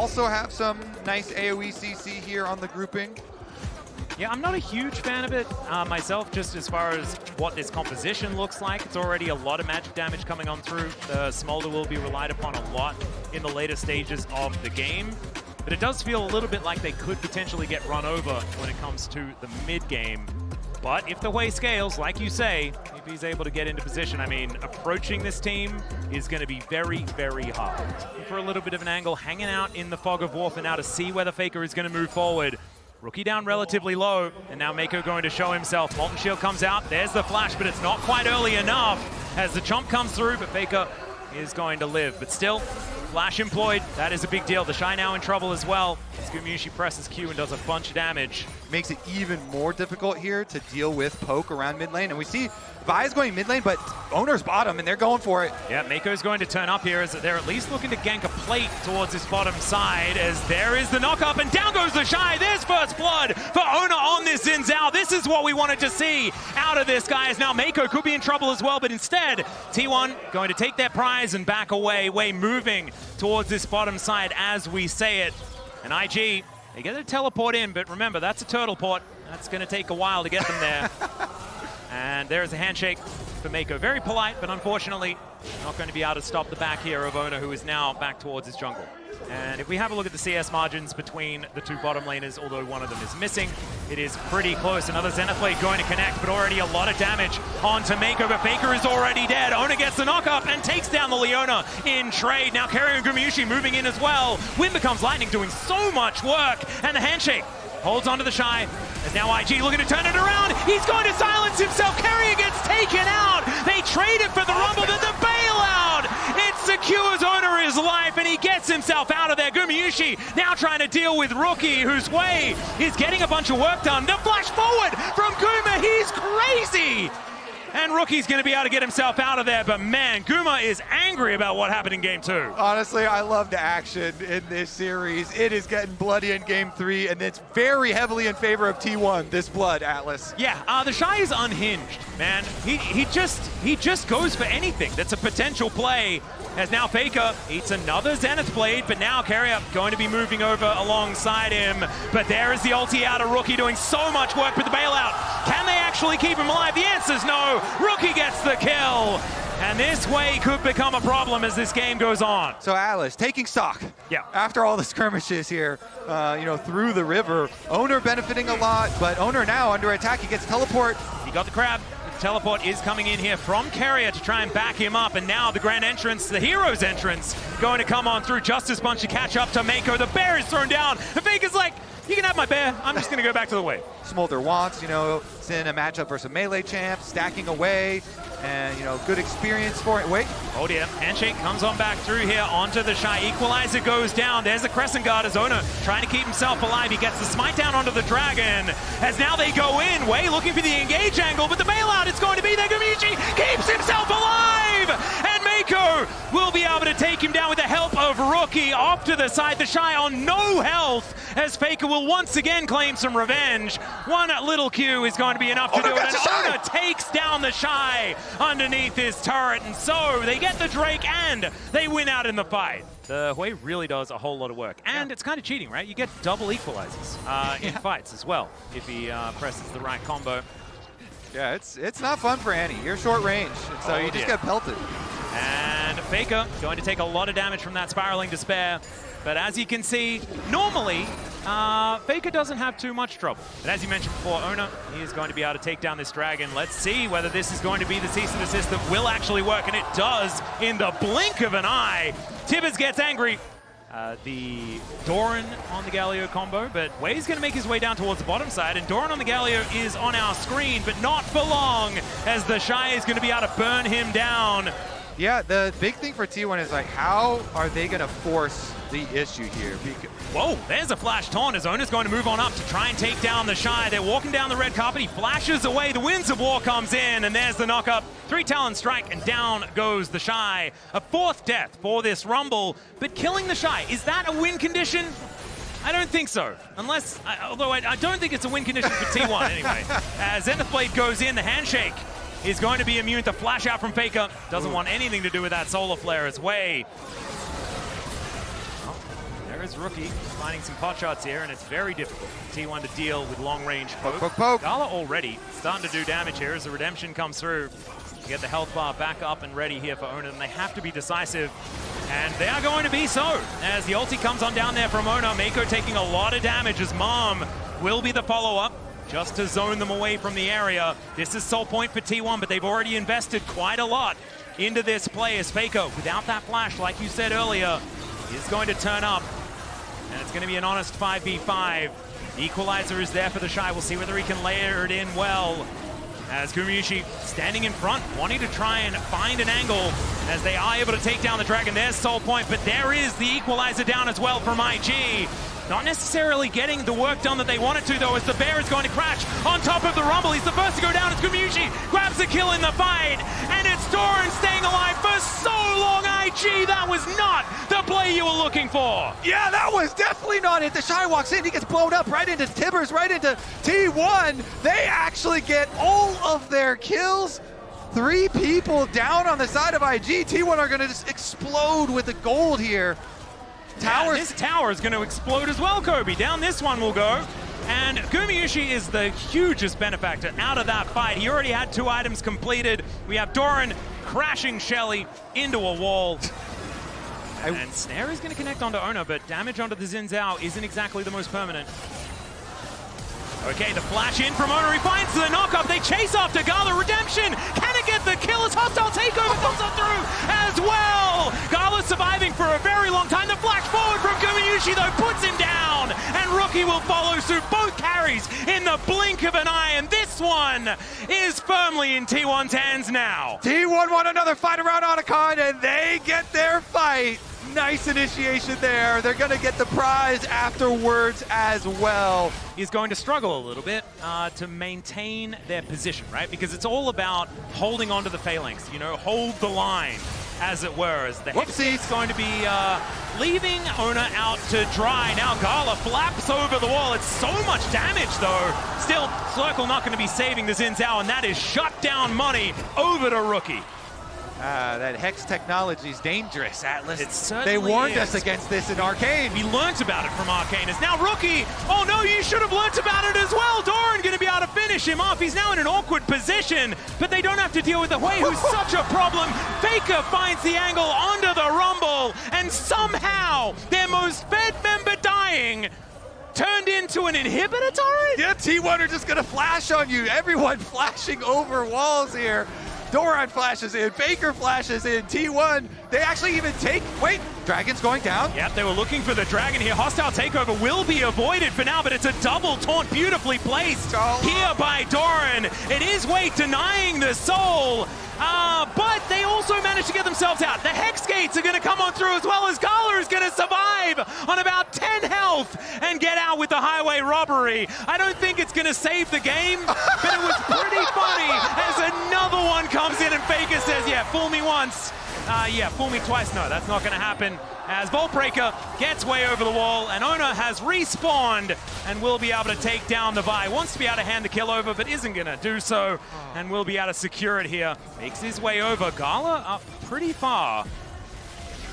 also have some nice AoE CC here on the grouping. Yeah, I'm not a huge fan of it myself, just as far as what this composition looks like. It's already a lot of magic damage coming on through. The Smolder will be relied upon a lot in the later stages of the game. But it does feel a little bit like they could potentially get run over when it comes to the mid-game. But if the way scales, like you say, if he's able to get into position, I mean, approaching this team is going to be very, very hard. For a little bit of an angle, hanging out in the fog of war for now to see where the Faker is going to move forward. Rookie down relatively low, and now Mako going to show himself. Molten Shield comes out, there's the flash, but it's not quite early enough as the chomp comes through, but Faker is going to live. But still, flash employed, that is a big deal. The Shy now in trouble as well. As Gumushi presses Q and does a bunch of damage. Makes it even more difficult here to deal with poke around mid lane. And we see Vi's going mid lane, but Owner's bottom, and they're going for it. Yeah, Mako's going to turn up here as they're at least looking to gank a plate towards this bottom side, as there is the knock-up, and down goes the Shy. There's first blood for Owner on this Xin Zhao. This is what we wanted to see out of this, guys. Now Mako could be in trouble as well, but instead, T1 going to take their prize and back away, moving towards this bottom side as we say it. And IG, they get a teleport in, but remember, that's a turtle port. That's going to take a while to get them there. And there's a handshake for Mako. Very polite, but unfortunately, not going to be able to stop the back here of Owner, who is now back towards his jungle. And if we have a look at the CS margins between the two bottom laners, although one of them is missing, it is pretty close. Another Zenith Blade going to connect, but already a lot of damage onto Mako, but Faker is already dead. Owner gets the knock-up and takes down the Leona in trade. Now Carrier and Gumushi moving in as well. Wind becomes lightning, doing so much work, and the handshake holds onto the Shy. And now IG looking to turn it around. He's going to silence himself. Carrier gets taken out. They traded for the Rumble, then the bailout. It secures Owner his life, and he gets himself out of there. Gumushi now trying to deal with Rookie, whose way is getting a bunch of work done. The flash forward from Guma. He's crazy. And Rookie's going to be able to get himself out of there, but man, Guma is angry about what happened in Game 2. Honestly, I love the action in this series. It is getting bloody in Game 3, and it's very heavily in favor of T1, this blood, Atlas. Yeah, the Shy is unhinged, man. He just goes for anything that's a potential play. As now Faker eats another Zenith Blade, but now Carrier going to be moving over alongside him. But there is the ulti out of Rookie, doing so much work with the bailout. Can they actually keep him alive? The answer's no. Rookie gets the kill. And this way could become a problem as this game goes on. So Atlas, taking stock. Yeah. After all the skirmishes here, through the river, Owner benefiting a lot, but Owner now under attack. He gets teleport. He got the crab. Teleport is coming in here from Carrier to try and back him up, and now the grand entrance, the hero's entrance, going to come on through. Justice Punch to catch up to Mako. The bear is thrown down. The Faker's like, you can have my bear. I'm just going to go back to the wave. Smolder wants, it's in a matchup versus a melee champ, stacking away, and, good experience for it. Wait. Oh dear, handshake comes on back through here onto the Shy. Equalizer goes down. There's the Crescent Guard as Owner trying to keep himself alive. He gets the smite down onto the Dragon as now they go in. Way looking for the engage angle, but the bailout is going to be there. Gumushi keeps himself alive, and Mako will be able to take him down with the help of Rookie off to the side. The Shy on no health as Faker will once again claim some revenge. One little Q is going to be enough to do it, and Owner takes down the Shy underneath his turret, and so they get the Drake and they win out in the fight. The Hui really does a whole lot of work, and it's kind of cheating, right? You get double equalizers in fights as well if he presses the right combo. Yeah, it's not fun for Annie. You're short range, and so you just get pelted. And Faker going to take a lot of damage from that Spiraling Despair. But as you can see, normally, Faker doesn't have too much trouble. But as you mentioned before, Owner, he is going to be able to take down this Dragon. Let's see whether this is going to be the cease and desist that will actually work, and it does in the blink of an eye. Tibbers gets angry. The Doran on the Galio combo, but Wei's going to make his way down towards the bottom side, and Doran on the Galio is on our screen, but not for long, as the Shy is going to be able to burn him down. Yeah, the big thing for T1 is how are they going to force the issue here? Whoa, there's a flash taunt as Owner's going to move on up to try and take down the Shy. They're walking down the red carpet. He flashes away. The Winds of War comes in, and there's the knock-up. 3 Talon Strike, and down goes the Shy. A 4th death for this Rumble, but killing the Shy, is that a win condition? I don't think so, unless, although I don't think it's a win condition for T1 anyway. As Zenith Blade goes in, the handshake is going to be immune to flash out from Faker. Doesn't want anything to do with that solar flare as Wei. There is as Rookie finding some pot shots here, and it's very difficult for T1 to deal with long-range poke. Poke, poke. Gala already starting to do damage here as the redemption comes through. Get the health bar back up and ready here for Ona, and they have to be decisive. And they are going to be so, as the ulti comes on down there from Ona. Mako taking a lot of damage as Mom will be the follow-up, just to zone them away from the area. This is soul point for T1, but they've already invested quite a lot into this play as Faker, without that flash, like you said earlier, is going to turn up. And it's going to be an honest 5v5. The equalizer is there for the Shy. We'll see whether he can layer it in well. As Gumayusi standing in front, wanting to try and find an angle as they are able to take down the Dragon. There's soul point, but there is the equalizer down as well from IG. Not necessarily getting the work done that they wanted to, though, as the Bear is going to crash on top of the Rumble. He's the first to go down as Gumayusi grabs the kill in the fight, and it's Doran staying alive for so long. IG, that was not the play you were looking for. Yeah, that was definitely not it. The Shy walks in, he gets blown up right into Tibbers, right into T1. They actually get all of their kills. 3 people down on the side of IG. T1 are going to just explode with the gold here. Yeah, this tower is going to explode as well, Kobe. Down this one will go. And Gumayusi is the hugest benefactor out of that fight. He already had 2 items completed. We have Doran crashing Shelly into a wall. And Snare is going to connect onto Ona, but damage onto the Xin Zhao isn't exactly the most permanent. Okay, the flash in from Ona. He finds the knockup. They chase after Gala. Redemption. Can it get the kill as hostile takeover comes on through as well? Gala surviving for a very long time. The flash forward from Gumayusi, though, puts him down. And Rookie will follow suit. Both carries in the blink of an eye. And this one is firmly in T1's hands now. T1 won another fight around Otacon, and they get their fight. Nice initiation there. They're going to get the prize afterwards as well. He's going to struggle a little bit to maintain their position, right? Because it's all about holding on to the phalanx, you know, hold the line, as it were. As the Hexate's going to be leaving Ona out to dry. Now Gala flaps over the wall. It's so much damage, though. Still, Circle not going to be saving the Xin Zhao, and that is shut down money over to Rookie. That Hex technology is dangerous, Atlas. It certainly They warned is. us against this in Arcane. We learnt about it from Arcane. It's now Rookie. Oh no, you should have learnt about it as well. Doran going to be able to finish him off. He's now in an awkward position, but they don't have to deal with the Hui, who's such a problem. Faker finds the angle onto the Rumble, and somehow their most fed member dying turned into an inhibitor turret? Yeah, T1 are just going to flash on you. Everyone flashing over walls here. Doran flashes in, Faker flashes in, T1, they actually even take, wait, Dragon's going down. Yep, they were looking for the Dragon here. Hostile takeover will be avoided for now, but it's a double taunt beautifully placed here by Doran. It is Wait denying the soul, but they also managed to get themselves out. The Hex Gates are going to come on through as well, as Gala is going to survive on about 10 health and get out with the highway robbery. I don't think it's going to save the game, but it was pretty funny as another one comes in and Faker says, yeah, fool me once. Yeah, fool me twice. No, that's not going to happen. As Voltbreaker gets way over the wall, and Ona has respawned and will be able to take down the Vi. Wants to be able to hand the kill over, but isn't going to do so, and will be able to secure it here. Makes his way over. Gala up pretty far.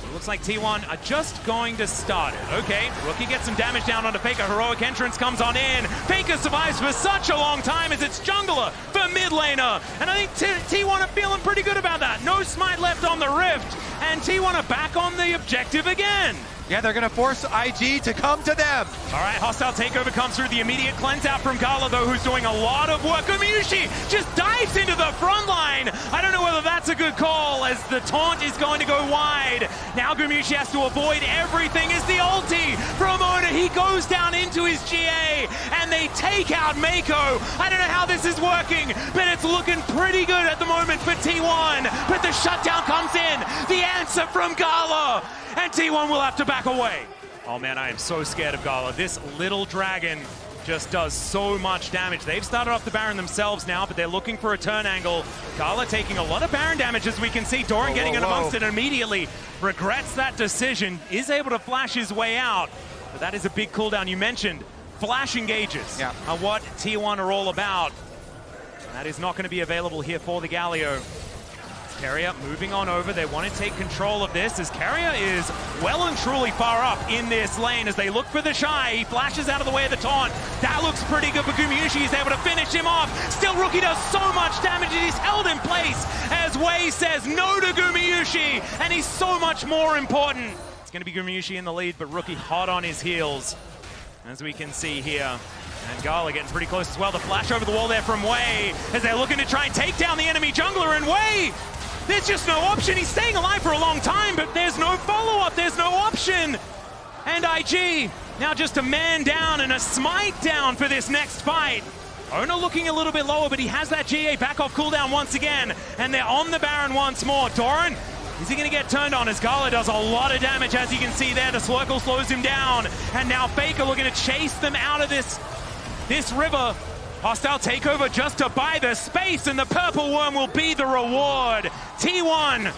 It looks like T1 are just going to start it. Okay, Rookie gets some damage down onto Faker. Heroic entrance comes on in. Faker survives for such a long time as it's jungler for mid laner. And I think T1 are feeling pretty good about that. No smite left on the Rift, and T1 are back on the objective again. Yeah, they're going to force IG to come to them. All right, hostile takeover comes through. The immediate cleanse out from Gala, though, who's doing a lot of work. Gumayusi just dives into the front line. I don't know whether that's a good call, as the taunt is going to go wide. Now Gumayusi has to avoid everything as the ulti from Ona. He goes down into his GA, and they take out Mako. I don't know how this is working, but it's looking pretty good at the moment for T1. But the shutdown comes in. The answer from Gala. And T1 will have to back away. Oh man, I am so scared of Gala. This little dragon just does so much damage. They've started off the Baron themselves now, but they're looking for a turn angle. Gala taking a lot of Baron damage, as we can see. Doran getting in amongst it and immediately regrets that decision. Is able to flash his way out, but that is a big cooldown. You mentioned flash engages are what T1 are all about. And that is not going to be available here for the Galio. Keria moving on over. They want to take control of this as Keria is well and truly far up in this lane as they look for the Shy. He flashes out of the way of the taunt. That looks pretty good, but Gumayusi is able to finish him off. Still, Rookie does so much damage and he's held in place as Wei says no to Gumayusi, and he's so much more important. It's going to be Gumayusi in the lead, but Rookie hot on his heels, as we can see here. And Gala getting pretty close as well. The flash over the wall there from Wei as they're looking to try and take down the enemy jungler, and Wei, there's just no option. He's staying alive for a long time, but there's no follow-up. There's no option. And IG now just a man down and a smite down for this next fight. Ona looking a little bit lower, but he has that GA back off cooldown once again. And they're on the Baron once more. Doran, is he going to get turned on as Gala does a lot of damage, as you can see there. The Slurkle slows him down. And now Faker looking to chase them out of this river. Hostile takeover just to buy the space, and the purple worm will be the reward. T1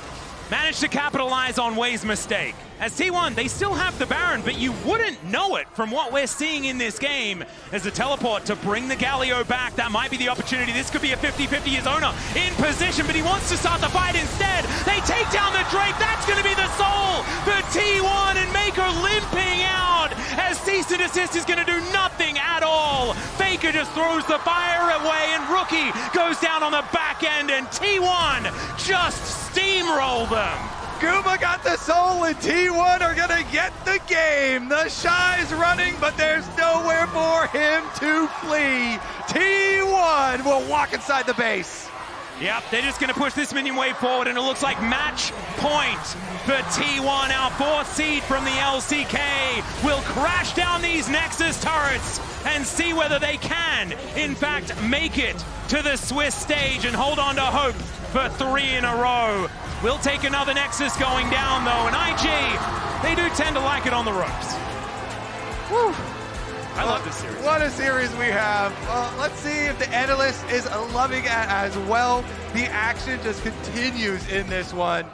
managed to capitalize on Wei's mistake. As T1, they still have the Baron, but you wouldn't know it from what we're seeing in this game. As a teleport to bring the Galio back, that might be the opportunity. This could be a 50-50 as Ona in position, but he wants to start the fight instead. They take down the Drake. That's going to be the soul for T1 and Maker limping out as cease and desist is going to do nothing at all. Faker just throws the fire away and Rookie goes down on the back end, and T1 just steamroll them. Guma got the soul and T1 are gonna get the game. The Shy's running, but there's nowhere for him to flee. T1 will walk inside the base. Yep, they're just gonna push this minion wave forward, and it looks like match point for T1. Our fourth seed from the LCK will crash down these Nexus turrets and see whether they can, in fact, make it to the Swiss stage and hold on to hope for 3 in a row. We'll take another Nexus going down, though, and IG, they do tend to like it on the ropes. Woo. I love this series. What a series we have. Let's see if the analyst is loving it as well. The action just continues in this one.